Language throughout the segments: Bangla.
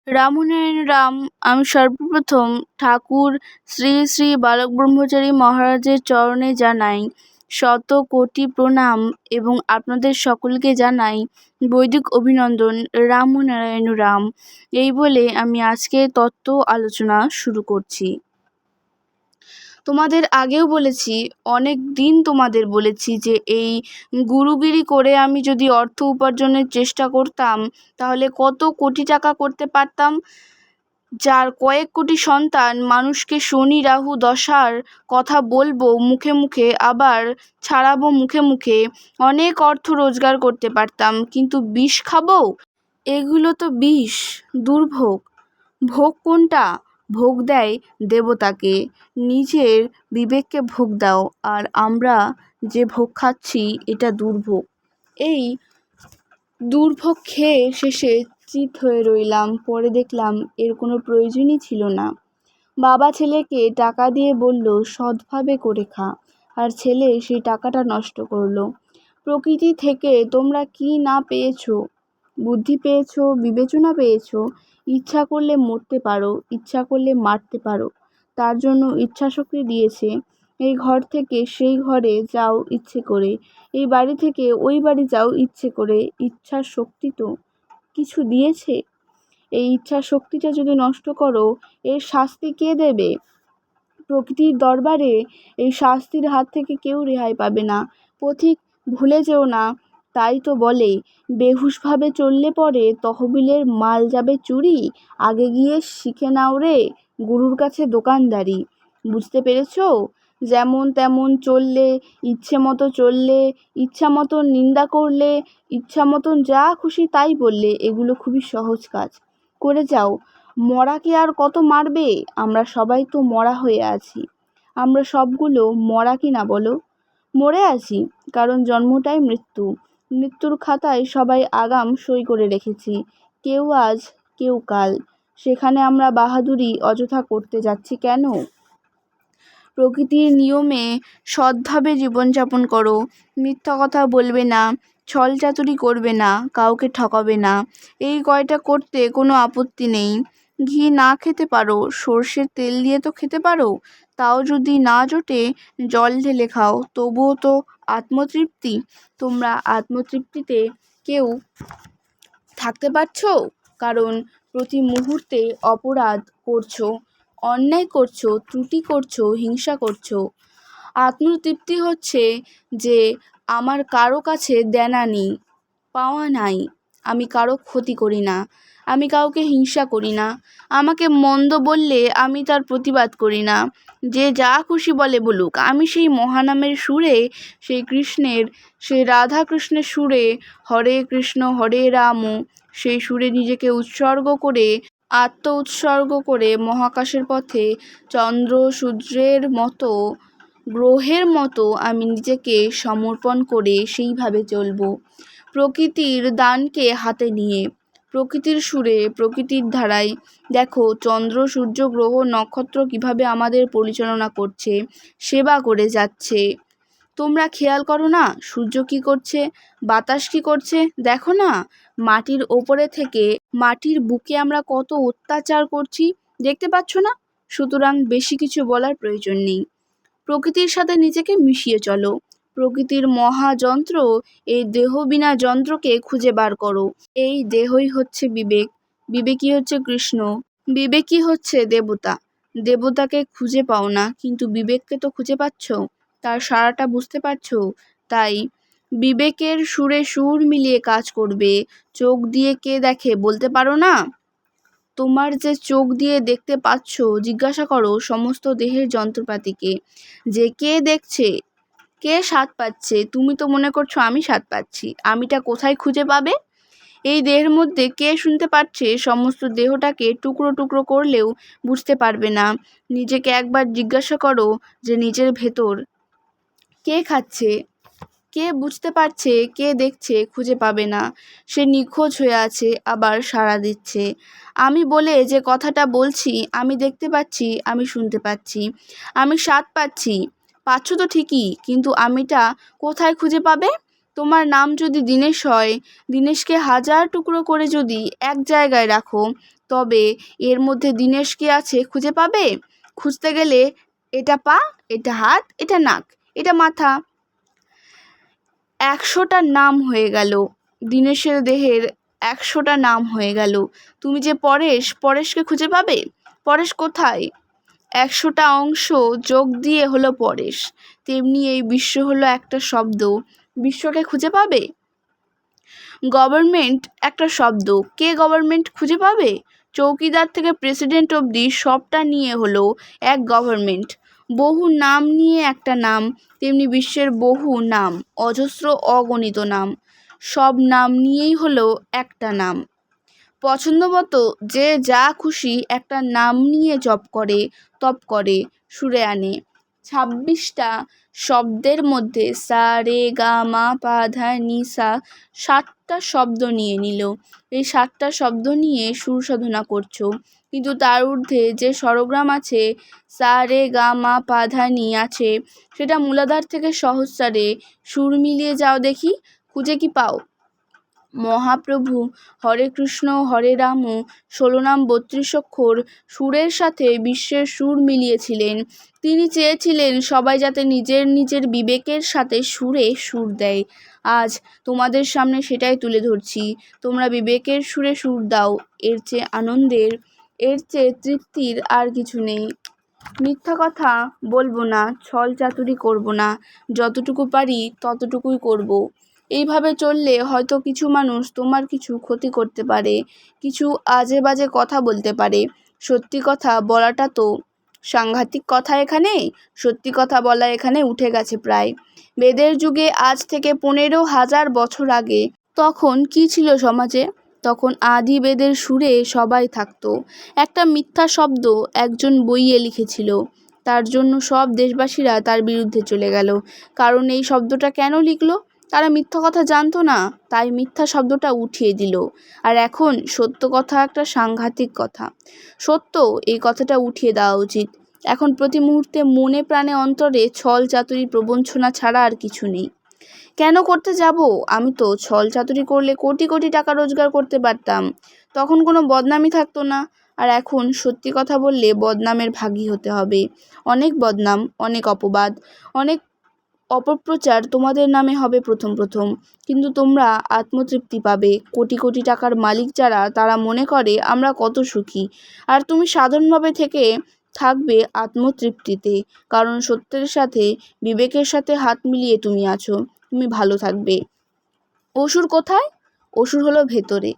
রামনারায়ণ রাম। আমি সর্বপ্রথম ঠাকুর শ্রী শ্রী বালক ব্রহ্মচারী মহারাজের চরণে জানাই শত কোটি প্রণাম এবং আপনাদের সকলকে জানাই বৈদিক অভিনন্দন। রামনারায়ণ রাম। এই বলে আমি আজকের তত্ত্ব আলোচনা শুরু করছি। তোমাদের আগেও বলেছি, অনেক দিন তোমাদের বলেছি যে এই গুরুগিরি করে আমি যদি অর্থ উপার্জনের চেষ্টা করতাম তাহলে কত কোটি টাকা করতে পারতাম। যার কয়েক কোটি সন্তান মানুষকে শনি রাহু দশার কথা বলবো মুখে মুখে, আবার ছাড়াবো মুখে মুখে, অনেক অর্থ রোজগার করতে পারতাম। কিন্তু বিষ খাবো? এগুলো তো বিষ, দুর্ভোগ। ভোগ কোনটা? ভোগ দেয় দেবতাকে, নিজের বিবেককে ভোগ দাও। আর আমরা যে ভোগ খাচ্ছি এটা দুর্ভোগ। এই দুর্ভোগ খেয়ে শেষে চিত হয়ে রইলাম। পরে দেখলাম এর কোনো প্রয়োজনই ছিল না। বাবা ছেলেকে টাকা দিয়ে বলল সৎভাবে করে খা, আর ছেলে সেই টাকাটা নষ্ট করলো। প্রকৃতি থেকে তোমরা কি না পেয়েছো? বুদ্ধি পেয়েছো, বিবেচনা পেয়েছো। ইচ্ছা করলে মরতে পারো, ইচ্ছা করলে মারতে পারো, তার জন্য ইচ্ছাশক্তি দিয়েছে। এই ঘর থেকে সেই ঘরে যাও ইচ্ছে করে, এই বাড়ি থেকে ওই বাড়ি যাও ইচ্ছে করে। ইচ্ছার শক্তি তো কিছু দিয়েছে। এই ইচ্ছার শক্তিটা যদি নষ্ট করো, এর শাস্তি কে দেবে? প্রকৃতির দরবারে এই শাস্তির হাত থেকে কেউ রেহাই পাবে না। পথিক ভুলে যেও না। তাই তো বলে, বেহুশভাবে চললে পরে তহবিলের মাল যাবে চুরি। আগে গিয়ে শিখে নাও রে গুরুর কাছে দোকানদারি। বুঝতে পেরেছো? যেমন তেমন চললে, ইচ্ছে মতো চললে, ইচ্ছা মতন নিন্দা করলে, ইচ্ছা মতন যা খুশি তাই বললে, এগুলো খুবই সহজ কাজ। করে যাও। মরাকে আর কত মারবে? আমরা সবাই তো মরা হয়ে আছি। আমরা সবগুলো মরা কি না বলো? মরে আছি, কারণ জন্মটাই মৃত্যু। মৃত্যুর খাতায় সবাই আগাম সই করে রেখেছি, কেউ আজ কেউ কাল। সেখানে আমরা বাহাদুরি অযথা করতে যাচ্ছি কেন? প্রকৃতির নিয়মে সৎভাবে জীবনযাপন করো। মিথ্যা কথা বলবে না, ছল চাতুরি করবে না, কাউকে ঠকাবে না। এই কয়টা করতে কোনো আপত্তি নেই। ঘি না খেতে পারো, সর্ষের তেল দিয়ে তো খেতে পারো। তাও যদি না জোটে জল ঢেলে খাও, তবুও তো আত্মতৃপ্তি। তোমরা আত্মতৃপ্তিতে কেউ থাকতে পারছো? কারণ প্রতি মুহূর্তে অপরাধ করছো, অন্যায় করছো, ত্রুটি করছো, হিংসা করছো। আত্মতৃপ্তি হচ্ছে যে আমার কারো কাছে দেনা নেই, পাওয়া নাই, আমি কারো ক্ষতি করি না, আমি কাউকে হিংসা করি না। আমাকে মন্দ বললে আমি তার প্রতিবাদ করি না। যে যা খুশি বলে বলুক, আমি সেই মহানামের সুরে, সেই কৃষ্ণের, সেই রাধা কৃষ্ণের সুরে, হরে কৃষ্ণ হরে রাম, সেই সুরে নিজেকে উৎসর্গ করে, আত্ম উৎসর্গ করে মহাকাশের পথে চন্দ্র সূর্যের মতো, গ্রহের মতো আমি নিজেকে সমর্পণ করে সেইভাবে চলব। প্রকৃতির দানকে হাতে নিয়ে, প্রকৃতির সুরে, প্রকৃতির ধারায়। দেখো চন্দ্র সূর্য গ্রহ নক্ষত্র কিভাবে আমাদের পরিচালনা করছে, সেবা করে যাচ্ছে। তোমরা খেয়াল করো না সূর্য কি করছে, বাতাস কি করছে? দেখো না মাটির ওপরে থেকে মাটির বুকে আমরা কত অত্যাচার করছি, দেখতে পাচ্ছ না? সুতরাং বেশি কিছু বলার প্রয়োজন নেই। প্রকৃতির সাথে নিজেকে মিশিয়ে চলো। প্রকৃতির মহাযন্ত্র, এই দেহবিনা যন্ত্রকে খুঁজে বার করো। এই দেহই হচ্ছে বিবেক, বিবেকই হচ্ছে কৃষ্ণ, বিবেকই হচ্ছে দেবতা। দেবতাকে খুঁজে পাও না, কিন্তু বিবেককে তো খুঁজে পাচ্ছ, তার সারাটা বুঝতে পারছো। তাই বিবেকের সুরে সুর মিলিয়ে কাজ করবে। চোখ দিয়ে কে দেখে বলতে পারো না? তোমার যে চোখ দিয়ে দেখতে পাচ্ছ, জিজ্ঞাসা করো সমস্ত দেহের যন্ত্রপাতিকে যে কে দেখছে, কে স্বাদ পাচ্ছে। তুমি তো মনে করছো আমি স্বাদ পাচ্ছি, আমিটা কোথায় খুঁজে পাবে? এই দেহের মধ্যে কে শুনতে পাচ্ছে? সমস্ত দেহটাকে টুকরো টুকরো করলেও বুঝতে পারবে না। নিজেকে একবার জিজ্ঞাসা করো যে নিজের ভেতর কে খাচ্ছে, কে বুঝতে পারছে, কে দেখছে, খুঁজে পাবে না। সে নিখোঁজ হয়ে আছে, আবার সাড়া দিচ্ছে। আমি বলে যে কথাটা বলছি, আমি দেখতে পাচ্ছি, আমি শুনতে পাচ্ছি, আমি স্বাদ পাচ্ছি, পাচ্ছ তো ঠিকই, কিন্তু আমিটা কোথায় খুঁজে পাবে? তোমার নাম যদি দীনেশ হয়, দীনেশকে হাজার টুকরো করে যদি এক জায়গায় রাখো, তবে এর মধ্যে দীনেশ কে আছে খুঁজে পাবে? খুঁজতে গেলে এটা পা, এটা হাত, এটা নাক, এটা মাথা, 100টা নাম হয়ে গেল। দীনেশের দেহের 100টা নাম হয়ে গেল। তুমি যে পরেশকে খুঁজে পাবে? পরেশ কোথায়? 100টা অংশ যোগ দিয়ে হলো পরেশ। তেমনি এই বিশ্ব হলো একটা শব্দ, বিশ্বকে খুঁজে পাবে? গভর্নমেন্ট একটা শব্দ, কে গভর্নমেন্ট খুঁজে পাবে? চৌকিদার থেকে প্রেসিডেন্ট অবধি সবটা নিয়ে হলো এক গভর্নমেন্ট। বহু নাম নিয়ে একটা নাম, তেমনি বিশ্বের বহু নাম, অজস্র অগণিত নাম, সব নাম নিয়েই হলো একটা নাম। পছন্দমতো যে যা খুশি একটা নাম নিয়ে জপ করে, তপ করে, সুরে আনে। 26টা শব্দের মধ্যে সা রে গা মা পা ধা নি সা, 7টা শব্দ নিয়ে নিল। এই 7টা শব্দ নিয়ে সুর সাধনা করছো, কিন্তু তার ঊর্ধ্বে যে স্বরগ্রাম আছে, সা রে গা মা পা ধা নি আছে, সেটা মূলাধার থেকে সহস্রারে সুর মিলিয়ে যাও দেখি, খুঁজে কি পাও? মহাপ্রভু হরে কৃষ্ণ হরে রাম 16 নাম 32 অক্ষর সুরের সাথে বিশ্বের সুর মিলিয়েছিলেন। তিনি চেয়েছিলেন সবাই যাতে নিজের নিজের বিবেকের সাথে সুরে সুর দেয়। আজ তোমাদের সামনে সেটাই তুলে ধরছি। তোমরা বিবেকের সুরে সুর দাও। এর চেয়ে আনন্দের, এর চেয়ে তৃপ্তির আর কিছু নেই। মিথ্যা কথা বলবো না, ছল চাতুরি করব না, যতটুকু পারি ততটুকুই করব। এইভাবে চললে হয়তো কিছু মানুষ তোমার কিছু ক্ষতি করতে পারে, কিছু আজে বাজে কথা বলতে পারে। সত্যি কথা বলাটা তো সাংঘাতিক কথা। এখানে সত্যি কথা বলা এখানে উঠে গেছে প্রায়। বেদের যুগে আজ থেকে 15,000 বছর আগে তখন কি ছিল সমাজে? তখন আদি বেদের সুরে সবাই থাকতো। একটা মিথ্যা শব্দ একজন বইয়ে লিখেছিল, তার জন্য সব দেশবাসীরা তার বিরুদ্ধে চলে গেল। কারণ এই শব্দটা কেন লিখলো? তারা মিথ্যা কথা জানতো না, তাই মিথ্যা শব্দটা উঠিয়ে দিল। আর এখন সত্য কথা একটা সাংঘাতিক কথা। সত্য, এই কথাটা উঠিয়ে দেওয়া উচিত। এখন প্রতি মুহূর্তে মনে প্রাণে অন্তরে ছল চাতুরি প্রবঞ্চনা ছাড়া আর কিছু নেই। কেন করতে যাব? আমি তো ছল চাতুরি করলে কোটি কোটি টাকা রোজগার করতে পারতাম, তখন কোনো বদনামি থাকতো না। আর এখন সত্যি কথা বললে বদনামের ভাগী হতে হবে। অনেক বদনাম, অনেক অপবাদ, অনেক অপপ্রচার তোমাদের নামে হবে প্রথম প্রথম, কিন্তু তোমরা আত্মতৃপ্তি পাবে। কোটি কোটি টাকার মালিক যারা, তারা মনে করে আমরা কত সুখী, আর তুমি সাধারণভাবে থেকে থাকবে আত্মতৃপ্তিতে। কারণ সত্যের সাথে বিবেকের সাথে হাত মিলিয়ে তুমি আছো, তুমি ভালো থাকবে। অসুর কোথায়? অসুর হলো ভেতরে।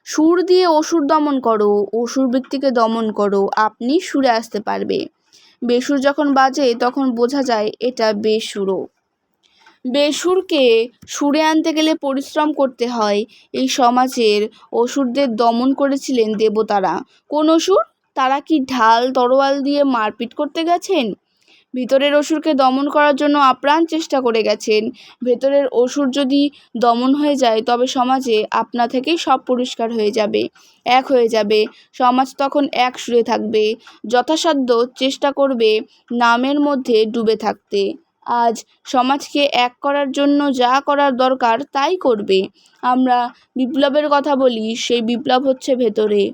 সুর দিয়ে অসুর দমন করো, অসুর বৃত্তিকে দমন করো, আপনি সুরে আসতে পারবে। বেসুর যখন বাজে তখন বোঝা যায় এটা বেসুরো। বেসুরকে সুরে আনতে গেলে পরিশ্রম করতে হয়। এই সমাজের অসুরদের দমন করেছিলেন দেবতারা। কোন অসুর? তারা কি ঢাল তরোয়াল দিয়ে মারপিট করতে গেছেন? ভিতরের অসুরকে দমন করার জন্য আপ্রাণ চেষ্টা করে গেছেন। ভেতরের অসুর যদি দমন হয়ে যায় তবে সমাজে আপনা থেকেই সব পরিষ্কার হয়ে যাবে, এক হয়ে যাবে। সমাজ তখন এক সুরে থাকবে। যথাসাধ্য চেষ্টা করবে নামের মধ্যে ডুবে থাকতে। আজ সমাজকে এক করার জন্য যা করার দরকার তাই করবে। আমরা বিপ্লবের কথা বলি, সেই বিপ্লব হচ্ছে ভেতরে।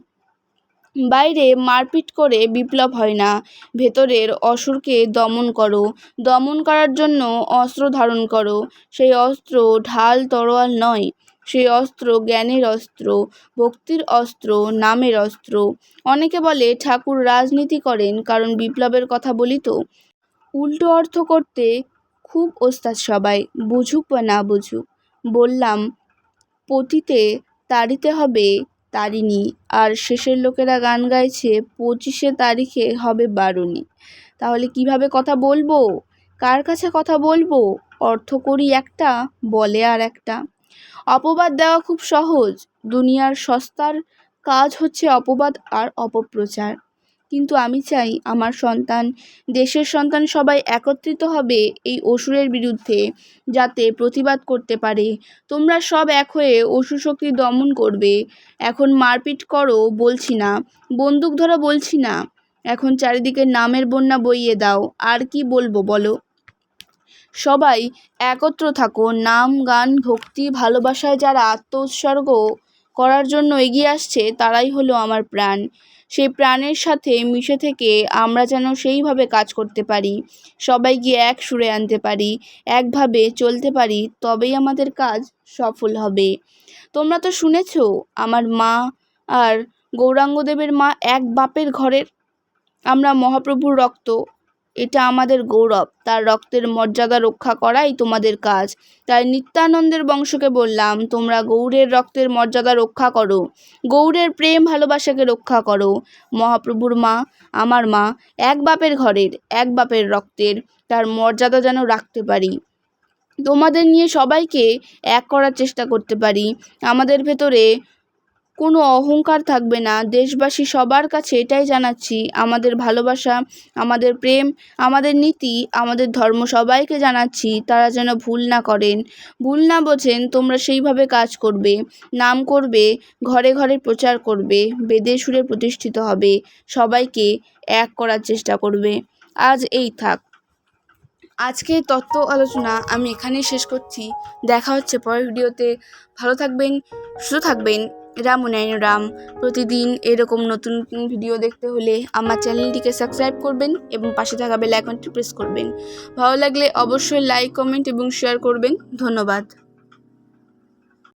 বাইরে মারপিট করে বিপ্লব হয় না। ভেতরের অসুরকে দমন করো। দমন করার জন্য অস্ত্র ধারণ করো। সেই অস্ত্র ঢাল তরোয়াল নয়, সেই অস্ত্র জ্ঞানের অস্ত্র, ভক্তির অস্ত্র, নামের অস্ত্র। অনেকে বলে ঠাকুর রাজনীতি করেন, কারণ বিপ্লবের কথা বলি তো। উল্টো অর্থ করতে খুব ওস্তাদ সবাই, বুঝুক বা না বুঝুক। বললাম পতিতে তাড়িতে হবে তারিণী, আর শেষের লোকেরা গান গাইছে 25শে তারিখে হবে বারুণী। তাহলে কিভাবে কথা বলবো? কার কাছে কথা বলবো? অর্থ করি একটা, বলে আর একটা। অপবাদ দেওয়া খুব সহজ। দুনিয়ার সস্তার কাজ হচ্ছে অপবাদ আর অপপ্রচার। কিন্তু আমি চাই আমার সন্তান, দেশের সন্তান সবাই একত্রিত হবে এই অসুরের বিরুদ্ধে, যাতে প্রতিবাদ করতে পারে। তোমরা সব এক হয়ে অসুর শক্তি দমন করবে। এখন মারপিট করো বলছি না, বন্দুক ধরো বলছি না, এখন চারিদিকে নামের বন্যা বইয়ে দাও। আর কি বলবো বলো? সবাই একত্র থাকো। নাম গান ভক্তি ভালোবাসায় যারা আত্ম উৎসর্গ করার জন্য এগিয়ে আসছে তারাই হলো আমার প্রাণ। সেই প্রাণের সাথে মিশে থেকে আমরা যেন সেইভাবে কাজ করতে পারি, সবাইকে এক সুরে আনতে পারি, একভাবে চলতে পারি, তবেই আমাদের কাজ সফল হবে। তোমরা তো শুনেছ আমার মা আর গৌরাঙ্গদেবের মা এক বাপের ঘরের। আমরা মহাপ্রভুর রক্ত, এটা আমাদের গৌরব, তার রক্তের মর্যাদা রক্ষা করাই তোমাদের কাজ। তাই নিত্যানন্দের বংশকে বললাম, তোমরা গৌরের রক্তের মর্যাদা রক্ষা করো, গৌরের প্রেম ভালোবাসাকে রক্ষা করো। মহাপ্রভুর মা, আমার মা, এক বাপের ঘরের, এক বাপের রক্তের, তার মর্যাদা যেন রাখতে পারি, তোমাদের নিয়ে সবাইকে এক করার চেষ্টা করতে পারি। আমাদের ভেতরে কোনো অহংকার থাকবে না। দেশবাসী সবার কাছে এটাই জানাচ্ছি, আমাদের ভালোবাসা, আমাদের প্রেম, আমাদের নীতি, আমাদের ধর্ম সবাইকে জানাচ্ছি, তারা যেন ভুল না করেন, ভুল না বোঝেন। তোমরা সেইভাবে কাজ করবে, নাম করবে, ঘরে ঘরে প্রচার করবে, বেদে সুরে প্রতিষ্ঠিত হবে, সবাইকে এক করার চেষ্টা করবে। আজ এই থাক, আজকে তত্ত্ব আলোচনা আমি এখানেই শেষ করছি। দেখা হচ্ছে পরের ভিডিওতে। ভালো থাকবেন, সুস্থ থাকবেন। রামনারায়ণ রাম। প্রতিদিন এরকম নতুন নতুন ভিডিও দেখতে হলে আমার চ্যানেলটিকে সাবস্ক্রাইব করবেন এবং পাশে থাকা বেল আইকনটি প্রেস করবেন। ভালো লাগলে অবশ্যই লাইক, কমেন্ট এবং শেয়ার করবেন। ধন্যবাদ।